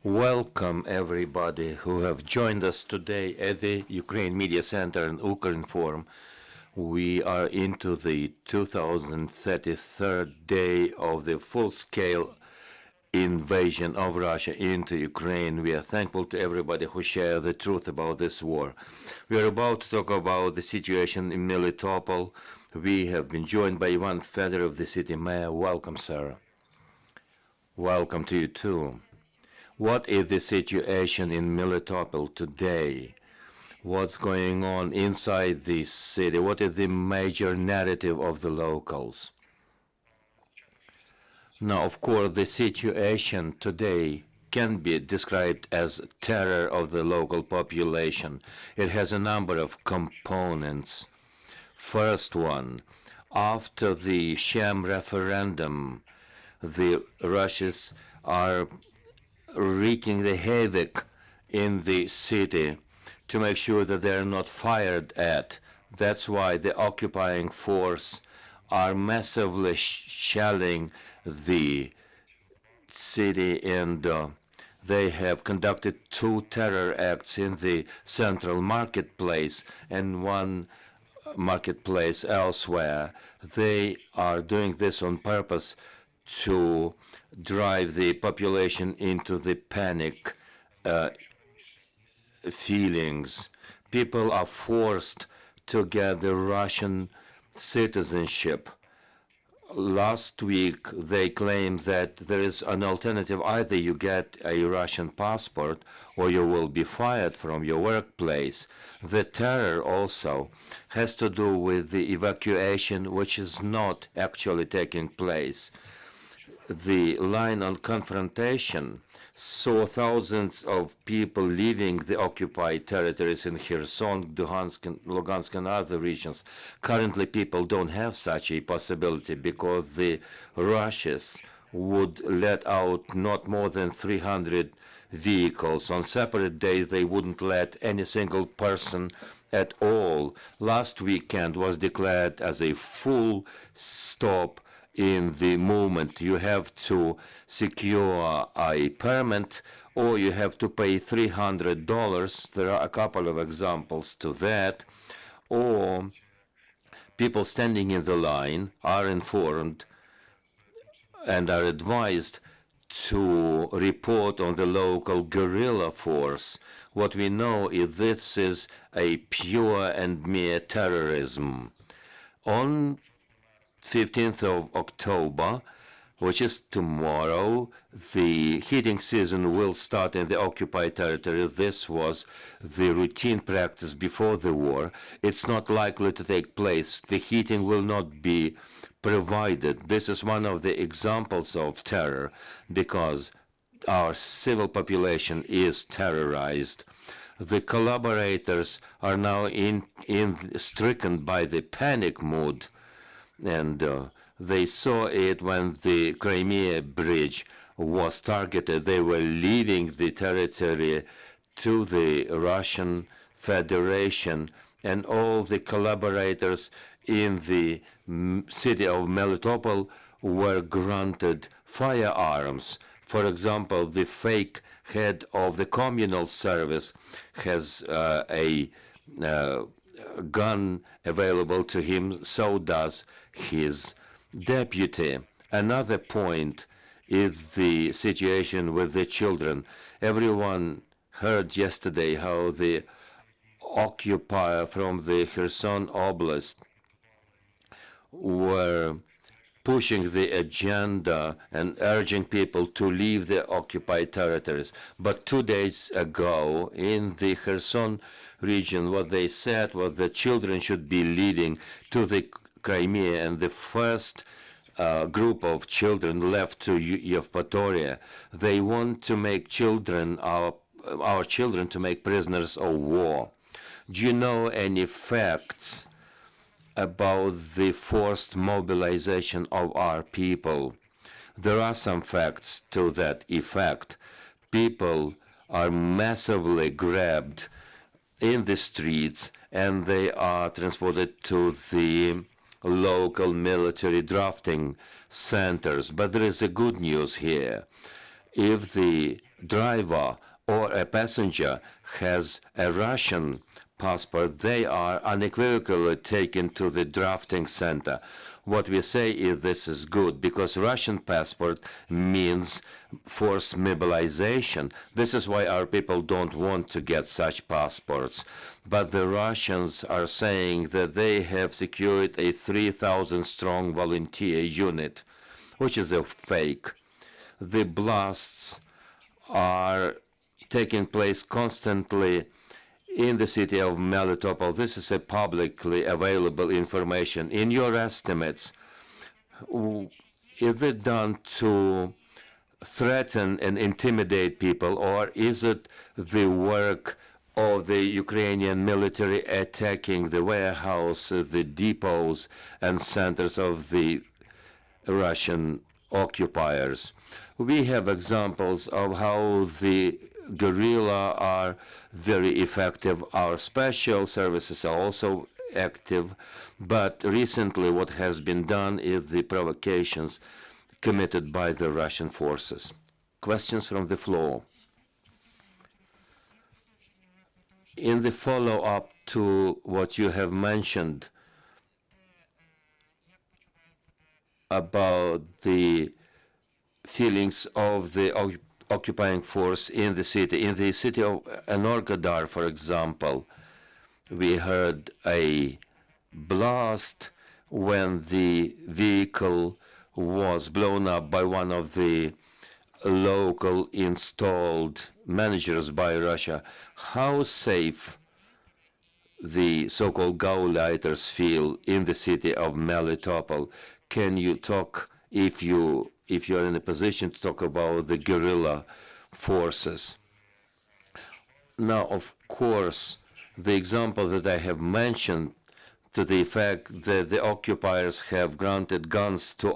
Welcome everybody who have joined us today at the Ukraine Media Center and Ukrinform. We are into the 2033rd day of the full-scale invasion of Russia into Ukraine. We are thankful to everybody who share the truth about this war. We are about to talk about the situation in Melitopol. We have been joined by Ivan Fedorov, the city mayor. Welcome, sir. Welcome to you too. What is the situation in Melitopol today? What's going on inside this city? What is the major narrative of the locals? Now, of course, the situation today can be described as terror of the local population. It has a number of components. First one, after the sham referendum, the Russians are wreaking the havoc in the city to make sure that they're not fired at. That's why the occupying force are massively shelling the city, and they have conducted 2 terror acts in the central marketplace and 1 marketplace elsewhere. They are doing this on purpose to drive the population into the panic feelings. People are forced to get the Russian citizenship. Last week, they claimed that there is an alternative. Either you get a Russian passport or you will be fired from your workplace. The terror also has to do with the evacuation, which is not actually taking place. The line on confrontation saw thousands of people leaving the occupied territories in Kherson, Lugansk, and other regions. Currently, people don't have such a possibility because the Russians would let out not more than 300 vehicles. On separate days, they wouldn't let any single person at all. Last weekend was declared as a full stop in the movement. You have to secure a permit or you have to pay $300. There are a couple of examples to that. Or people standing in the line are informed and are advised to report on the local guerrilla force. What we know is this is a pure and mere terrorism. On 15th of October, which is tomorrow, the heating season will start in the occupied territory. This was the routine practice before the war. It's not likely to take place. The heating will not be provided. This is one of the examples of terror because our civil population is terrorized. The collaborators are now stricken by the panic mood. And they saw it when the Crimea bridge was targeted. They were leaving the territory to the Russian Federation, and all the collaborators in the city of Melitopol were granted firearms. For example, the fake head of the communal service has a gun available to him, so does his deputy. Another point is the situation with the children. Everyone heard yesterday how the occupier from the Kherson Oblast were pushing the agenda and urging people to leave the occupied territories. But 2 days ago, in the Kherson region, what they said was that children should be leaving to the Crimea, and the first group of children left to Yevpatoria. They want to make children, our children, to make prisoners of war. Do you know any facts about the forced mobilization of our people? There are some facts to that effect. People are massively grabbed in the streets and they are transported to the local military drafting centers. But there is a good news here. If the driver or a passenger has a Russian passport, they are unequivocally taken to the drafting center. What we say is this is good because Russian passport means forced mobilization. This is why our people don't want to get such passports. But the Russians are saying that they have secured a 3,000 strong volunteer unit, which is a fake. The blasts are taking place constantly in the city of Melitopol. This is a publicly available information. In your estimates, is it done to threaten and intimidate people, or is it the work of the Ukrainian military attacking the warehouses, the depots, and centers of the Russian occupiers? We have examples of how the guerrilla are very effective. Our special services are also active, but recently what has been done is the provocations committed by the Russian forces. Questions from the floor. In the follow-up to what you have mentioned about the feelings of the occupying force in the city of Energodar, for example, we heard a blast when the vehicle was blown up by one of the local installed managers by Russia. How safe the so-called Gauleiters feel in the city of Melitopol? Can you talk, if you're in a position to talk about the guerrilla forces? Now, of course, the example that I have mentioned, to the effect that the occupiers have granted guns to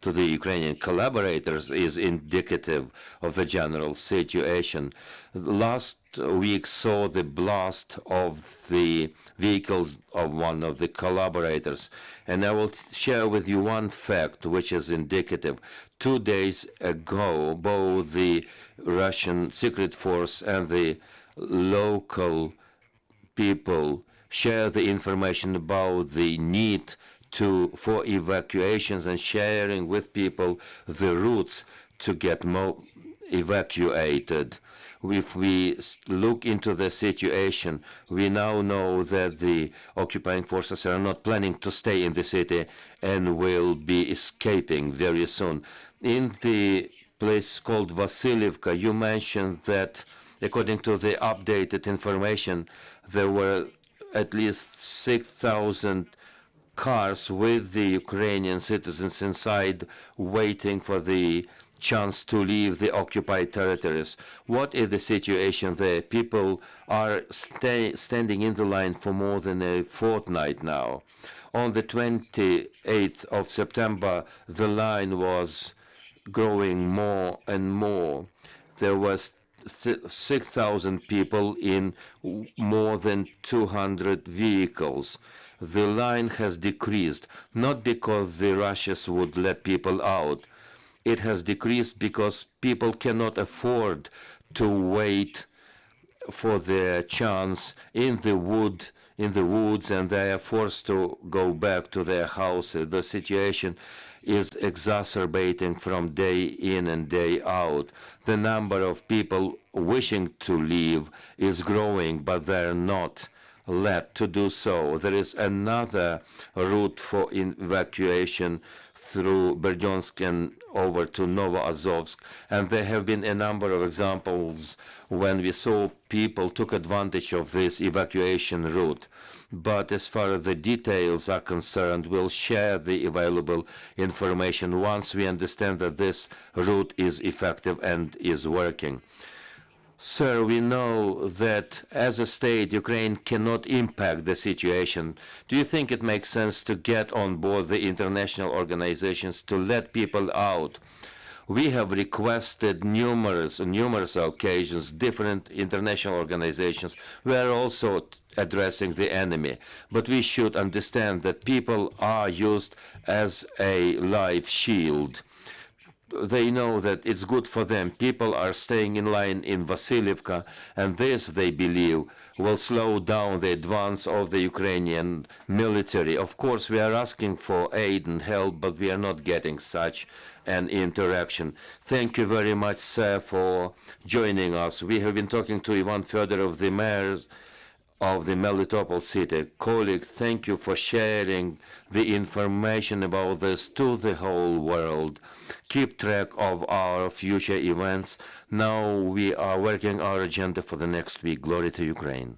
the Ukrainian collaborators, is indicative of the general situation. Last week saw the blast of the vehicles of one of the collaborators, and I will share with you one fact which is indicative. 2 days ago, both the Russian secret force and the local people share the information about the need for evacuations and sharing with people the routes to get evacuated. If we look into the situation, we now know that the occupying forces are not planning to stay in the city and will be escaping very soon. In the place called Vasilievka, you mentioned that according to the updated information, there were at least 6,000 cars with the Ukrainian citizens inside waiting for the chance to leave the occupied territories. What is the situation there? People are standing in the line for more than a fortnight now. On the 28th of September, the line was growing more and more. There was 6,000 people in more than 200 vehicles. The line has decreased, not because the Russians would let people out. It has decreased because people cannot afford to wait for their chance in the woods, and they are forced to go back to their houses. The situation is exacerbating from day in and day out. The number of people wishing to leave is growing, but they're not let to do so. There is another route for evacuation through Berdyansk and over to Novoazovsk, and there have been a number of examples when we saw people took advantage of this evacuation route. But as far as the details are concerned, we'll share the available information once we understand that this route is effective and is working. Sir, we know that as a state, Ukraine cannot impact the situation. Do you think it makes sense to get on board the international organizations to let people out? We have requested numerous occasions, different international organizations. We are also addressing the enemy. But we should understand that people are used as a life shield. they know that it's good for them. People are staying in line in Vasilivka, and this, they believe, will slow down the advance of the Ukrainian military. Of course, we are asking for aid and help, but we are not getting such an interaction. Thank you very much, sir, for joining us. We have been talking to Ivan Fedorov, the mayor of the Melitopol city. Colleague, thank you for sharing the information about this to the whole world. Keep track of our future events. Now we are working our agenda for the next week. Glory to Ukraine.